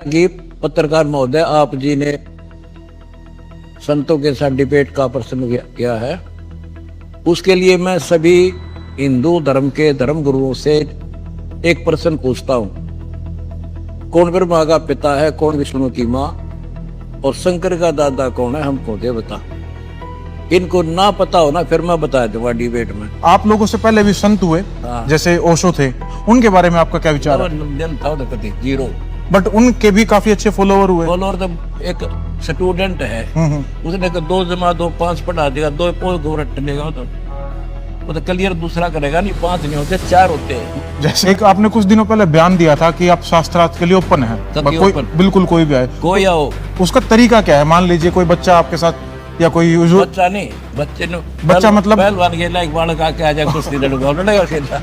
कि पत्रकार महोदय, आप जी ने संतों के साथ डिबेट का प्रश्न किया है, उसके लिए मैं सभी हिंदू धर्म के धर्म गुरुओं से एक प्रश्न पूछता हूं। कौन ब्रह्मा का पिता है, कौन विष्णु की माँ, और शंकर का दादा कौन है, हमको दे बता। इनको ना पता हो ना, फिर मैं बता दूंगा डिबेट में। आप लोगों से पहले भी संत हुए, जैसे ओशो थे, उनके बारे में आपका क्या विचार है? जीरो। बट उनके भी काफी अच्छे फॉलोवर हुए। फॉलोवर तो एक स्टूडेंट है, उसने 2 जमा 2 5 पढ़ा देगा, 2 पोल रटनेगा तो वो तो क्लियर दूसरा करेगा नहीं। 5 नहीं होते, 4 होते हैं। जैसे एक आपने कुछ दिनों पहले बयान दिया था कि आप शास्त्रार्थ के लिए ओपन है, बिल्कुल कोई भी आए, कोई आओ। उसका तरीका क्या है? मान लीजिए कोई बच्चा आपके साथ या कोई बच्चा नहीं, बच्चा मतलब पहलवान खेला, एक बालक आके आ जाए कुश्ती लड़ेगा, खेला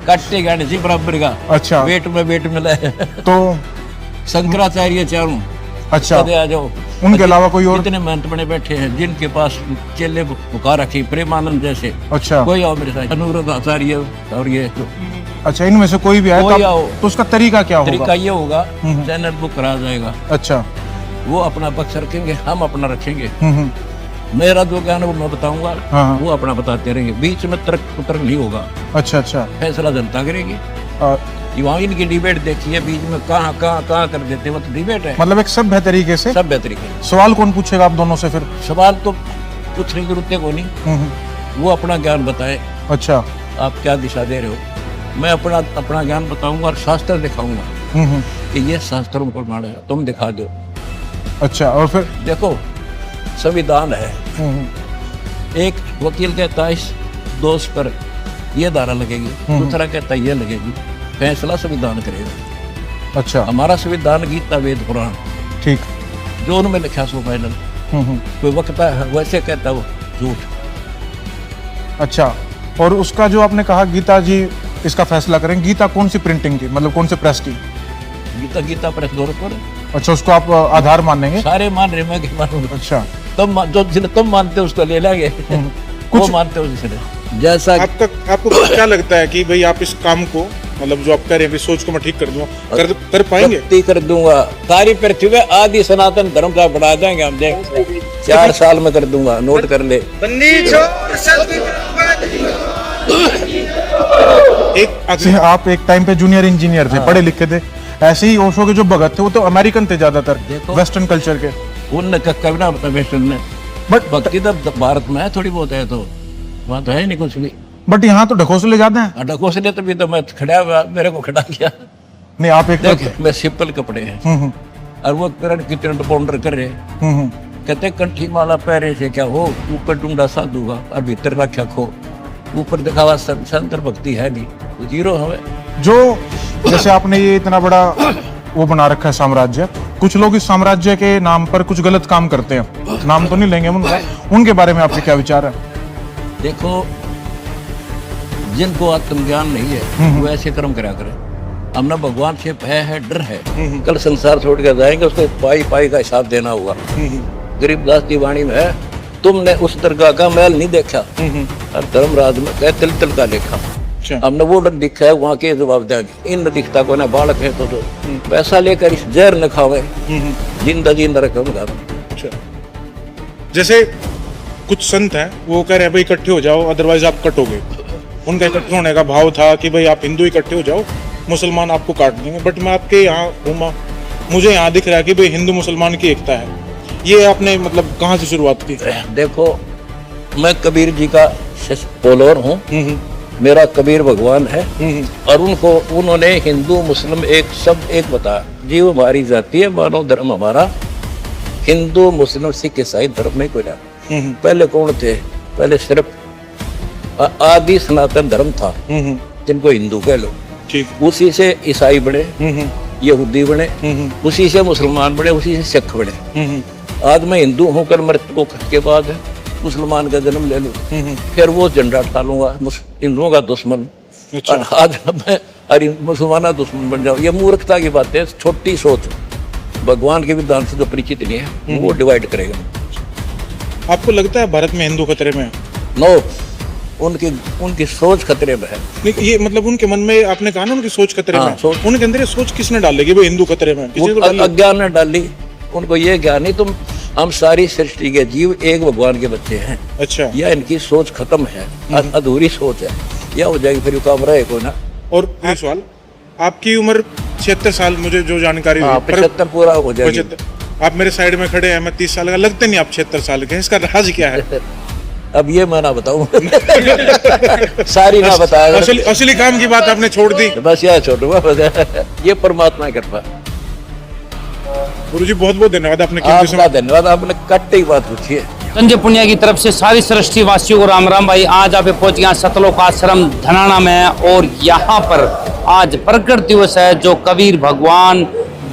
कट्टे गाने जी बराबर का। अच्छा, वेट में तो शंकराचार्य चारों। अच्छा, आ जाओ। उनके अलावा कोई और? इतने महंत बने बैठे हैं जिनके पास चेले बुका रखी, प्रेमानंद जैसे। अच्छा, कोई आओ मेरे साथ, अनुरुद्ध आचार्य और ये। अच्छा, इनमें से कोई भी आए तो उसका तरीका क्या होगा? तरीका ये होगा, चैनल बुक करा जाएगा। अच्छा, वो अपना पक्ष रखेंगे, हम अपना रखेंगे। मेरा जो ज्ञान वो मैं बताऊंगा, वो अपना बताते रहेंगे, बीच में तर्क उतर नहीं होगा। अच्छा, फैसला जनता करेगी। वहाँ इनकी डिबेट देखिए, बीच में कहाँ कर देते हैं, वो तो डिबेट है। मतलब एक सभ्य तरीके से। सभ्य तरीके। सवाल कौन पूछेगा आप दोनों से फिर? सवाल तो पूछने की जरूरत को नहीं, वो अपना ज्ञान बताए। अच्छा, आप क्या दिशा दे रहे हो, मैं अपना ज्ञान बताऊंगा और शास्त्र दिखाऊंगा कि ये शास्त्रों को माना है, तुम दिखा दो। अच्छा, और फिर देखो, संविधान है, एक वकील कहता है इस दोष पर ये धारा लगेगी, दूसरा कहता है ये लगेगी, फैसला संविधान करेगा। अच्छा, हमारा संविधान गीता वेद पुराण, ठीक, जो उनमें लिखा सो फाइनल। कोई वक्ता है वैसे कहता वो झूठ। अच्छा, और उसका जो आपने कहा गीता जी इसका फैसला करें, गीता कौन सी प्रिंटिंग की, मतलब कौन से प्रेस की? गीता प्रेस दौर पर। अच्छा, उसको आप आधार मानेंगे? सारे मान रहे, मैं मानूंगा। अच्छा, तुम मानते हो उसको ले लेंगे, वो मानते हो जिसने। जैसा आपको क्या लगता है कि भाई आप इस काम को, मतलब जो आप कर रहे हैं, सोच को मैं ठीक कर दूंगा, कर पाएंगे? कर दूंगा। सारी पृथ्वी में आदि सनातन धर्म का बढ़ा देंगे हम, देख 4 साल में कर दूंगा, नोट कर ले। आप एक टाइम पे जूनियर इंजीनियर थे, पढ़े लिखे थे, ऐसे ही ओशो के जो भगत थे वो तो अमेरिकन थे ज्यादातर, वेस्टर्न कल्चर के। उनने कभी ना बता वेस्टर्न ने, बट भक्ति तो भारत में है, थोड़ी बहुत है, तो वहाँ तो है नहीं कुछ भी। बट यहाँ तो ढकोसले ज्यादा हैं। ढकोसले तो भी तो मैं खड़ा, मेरे को खड़ा किया नहीं। आप एक मैं सिंपल कपड़े हैं और वो करण की तरह पाउडर कर रहे, कहते कंठी माला पहरे से क्या हो, ऊपर डूंडा साधु का और भीतर रखा खो, ऊपर दिखावा संतर भक्ति है नहीं, तो जीरो हमें। जो जैसे आपने ये इतना बड़ा वो बना रखा है साम्राज्य, कुछ लोग इस साम्राज्य के नाम पर कुछ गलत काम करते हैं, नाम तो नहीं लेंगे उनका, उनके बारे में आपके क्या विचार है? देखो, जिनको आत्मज्ञान नहीं है वो ऐसे कर्म करा करे। हमने भगवान से भय है, डर है, कल संसार छोड़ कर जाएंगे, उसको पाई का हिसाब देना होगा। गरीबदास की वाणी में है, तुमने उस दरगाह का महल नहीं देखा और धर्मराज में कह तिल का देखा। हमने वो डर दिखा है, वहाँ के जवाब देंगे, इन दिखता को ना बालक है तो पैसा लेकर इस जहर न खावे, जिंदा रखूंगा। जैसे कुछ संत हैं वो कह रहे हैं भाई इकट्ठे हो जाओ, अदरवाइज आप कटोगे। उनका इकट्ठे होने का भाव था कि भाई आप हिंदू इकट्ठे हो जाओ, मुसलमान आपको काट देंगे। बट मैं आपके यहाँ घूमा, मुझे यहाँ दिख रहा है कि भाई हिंदू मुसलमान की एकता है। ये आपने मतलब कहाँ से शुरुआत की? देखो, मैं कबीर जी का फॉलोअर हूँ, मेरा कबीर भगवान है, और उन्होंने हिंदू मुस्लिम एक सब एक बताया, जीव हमारी जाति है, मानव धर्म हमारा, हिंदू मुस्लिम सिख ईसाई धर्म में कोई नहीं। पहले कौन थे? पहले सिर्फ आदि सनातन धर्म था, जिनको हिंदू कह लो, उसी से ईसाई बने, यहूदी बने, उसी से मुसलमान बने, उसी से सिख बने। आज मैं हिंदू होकर मृत्यु के बाद मुसलमान का जन्म ले लूं, फिर वो झंडा डालूंगा हिंदुओं का दुश्मन, और आज मैं मुसलमान दुश्मन बन जाऊं। ये मूर्खता की बात है, छोटी सोच, भगवान के विधान से जो परिचित नहीं है वो डिवाइड करेगा। आपको लगता है भारत में हिंदू खतरे में? नो, उनकी सोच खतरे में है। नहीं, ये मतलब उनके मन में आपने कहा ना उनकी सोच खतरे हाँ, में है। उनके अंदर ये सोच किसने डाल कि वो हिंदू खतरे में है? किसी ने तो डाली। अज्ञान ने डाली। उनको ये ज्ञान नहीं, तुम हम सारी सृष्टि के जीव एक भगवान के बच्चे हैं। अच्छा। यह इनकी सोच खत्म है, अधूरी सोच है। यह हो जाएगी फिर काम रहेगा ना। और एक सवाल, आपकी उम्र 76 साल, मुझे जो जानकारी हुई, 75 पूरा हो जाएगी। 75। आप मेरे साइड में खड़े हैं, मैं 30 साल का, लगते नहीं आप 76 साल के। इसका राज क्या है? अब ये मैं ना बताऊं सारी ना बताया। असली काम की बात आपने छोड़ दी। बस यह छोड़ूंगा ये परमात्मा की कृपा। गुरुजी बहुत बहुत धन्यवाद, आपने कीमती आपका समय। धन्यवाद, आपने कट्टे की बात पूछी है। संजय पुनिया की तरफ से सारी सृष्टि वासियों को राम राम। भाई आज आप पहुंच गए सतलोक आश्रम धनाना में, और यहाँ पर आज प्रकट दिवस है। जो कबीर भगवान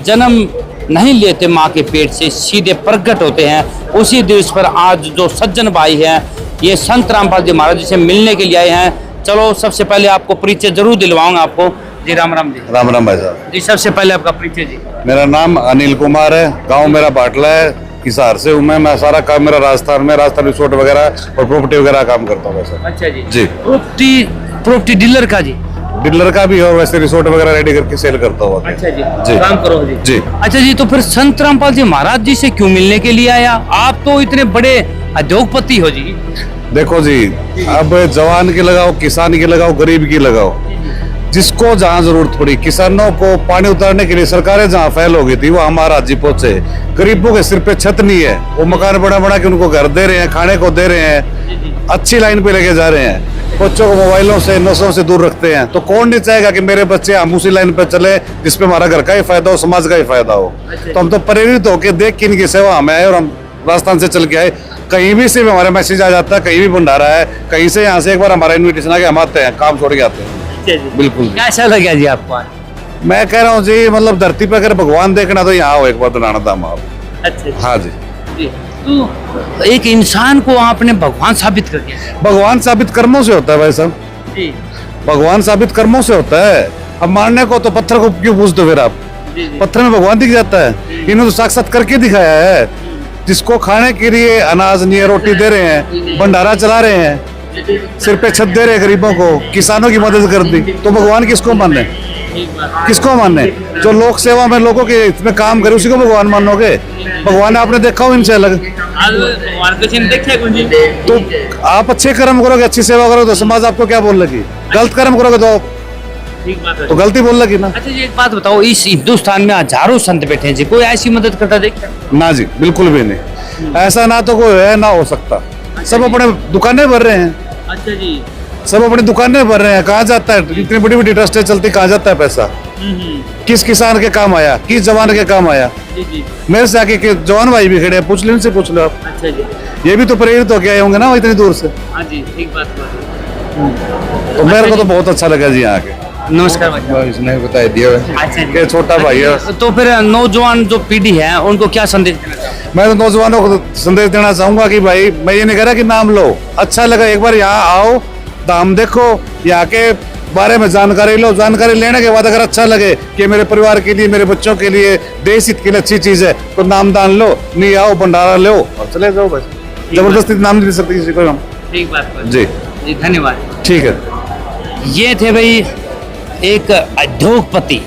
जन्म नहीं लेते माँ के पेट से, सीधे प्रकट होते हैं। उसी दिवस पर आज जो सज्जन भाई हैं, ये संत रामपाल जी महाराज जी से मिलने के लिए आए हैं। चलो सबसे पहले आपको परिचय जरूर दिलवाऊंगा आपको। जी राम राम जी। राम राम भाई साहब। जी सबसे पहले आपका परिचय जी। मेरा नाम अनिल कुमार है, गांव मेरा बाटला है, हिसार से हूँ मैं सारा काम मेरा राजस्थान में, राजस्थान रिसोर्ट वगैरह और प्रॉपर्टी वगैरह काम करता हूँ वैसे। अच्छा जी। जी। प्रॉपर्टी डीलर का जी। डीलर का भी और वैसे रिसोर्ट वगैरह रेडी करके सेल करता हूँ। अच्छा जी, जी। काम करो जी। जी। अच्छा जी, तो फिर संत रामपाल जी महाराज जी से क्यों मिलने के लिए आया? आप तो इतने बड़े उद्योगपति हो जी। देखो जी, अब जवान की लगाओ, किसान की लगाओ, गरीब की लगाओ, जिसको जहाँ जरूरत पड़ी। किसानों को पानी उतारने के लिए सरकारें जहाँ फैल हो गई थी वो हमारा राज्य पहुंचे। गरीबों के सिर पे छत नहीं है, वो मकान बड़ा बड़ा के उनको घर दे रहे हैं, खाने को दे रहे हैं, अच्छी लाइन पे लेके जा रहे हैं। बच्चों को मोबाइलों से, नशों से दूर रखते हैं। तो कौन नहीं चाहेगा कि मेरे बच्चे हम उसी लाइन पे चले जिसपे हमारा घर का ही फायदा हो, समाज का ही फायदा हो। तो हम तो प्रेरित होकर देख के इनकी सेवा हमें आए, और हम राजस्थान से चल के आए। कहीं भी से भी हमारा मैसेज आ जाता है, कहीं भी भंडारा है, कहीं से यहाँ से एक बार हमारा इन्विटेशन आ गया, हम आते हैं, काम छोड़ के आते हैं। बिल्कुल। कैसा लगा जी आपको आज? मैं कह रहा हूँ जी, मतलब धरती पे अगर भगवान देखना तो यहाँ हो एक बार धनाना धाम आप। अच्छा हाँ जी। जी। तो एक इंसान को आपने भगवान साबित कर दिया भगवान साबित कर्मों से होता है भाई साहब। जी। भगवान साबित कर्मों से होता है। अब मारने को तो पत्थर को क्यों पूछते हो फिर आप? पत्थर में भगवान दिख जाता है। इन्होंने तो साक्षात करके दिखाया है। जिसको खाने के लिए अनाज नहीं है, रोटी दे रहे हैं, भंडारा चला रहे हैं, सिर पे छत दे रहे हैं गरीबों को, किसानों की मदद कर दी, तो भगवान किसको मानने? किसको मानने? जो लोक सेवा में लोगों के इसमें काम करे उसी को भगवान मानोगे? भगवान आपने देखा हो इनसे अलग? तो आप अच्छे कर्म करोगे, अच्छी सेवा करोगे तो समाज आपको क्या बोल लगी? गलत कर्म करोगे तो गलती बोल लगी ना। अच्छा जी, एक बात बताओ, इस हिंदुस्तान में हजारों संत बैठे हैं जी, कोई ऐसी मदद करता देखा? ना जी, बिल्कुल भी नहीं। ऐसा ना तो कोई है ना हो सकता। सब अपने दुकानें भर रहे हैं। अच्छा जी। सब अपनी दुकानें भर रहे हैं। कहाँ जाता है? इतनी बड़ी बड़ी ट्रस्टें चलती, कहाँ जाता है पैसा? किस किसान के काम आया? किस जवान के काम आया? जी। मेरे से आके के जवान भाई भी खड़े हैं, पूछ लो इनसे, पूछ लो आप। अच्छा जी। ये भी तो प्रेरित होके आए होंगे ना इतनी दूर से। हाँ जी, ठीक बात। तो मेरे को तो बहुत अच्छा लगा जी यहाँ के। नमस्कार भाई। इसने बता दिया अच्छा जी। कि छोटा भाई है। तो फिर नौजवान जो पीढ़ी है उनको क्या संदेश देना चाहते? मैं तो नौजवानों को संदेश देना चाहूंगा कि भाई, मैं ये नहीं कह रहा कि नाम लो, अच्छा लगा एक बार यहाँ आओ, धाम देखो, यहाँ के बारे में जानकारी लो। जानकारी लेने के बाद अगर अच्छा लगे कि मेरे परिवार के लिए, मेरे बच्चों के लिए, देश हित के लिए अच्छी चीज है, तो नाम दान लो, नहीं आओ भंडारा लो और चले जाओ। बस जबरदस्ती नाम नहीं दे सकते किसी को हम। ठीक बात जी जी, धन्यवाद। ठीक है। ये थे भाई एक उद्योगपति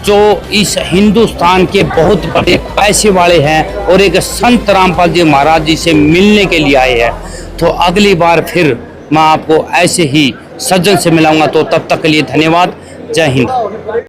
जो इस हिंदुस्तान के बहुत बड़े पैसे वाले हैं, और एक संत रामपाल जी महाराज जी से मिलने के लिए आए हैं। तो अगली बार फिर मैं आपको ऐसे ही सज्जन से मिलाऊंगा। तो तब तक के लिए धन्यवाद। जय हिंद।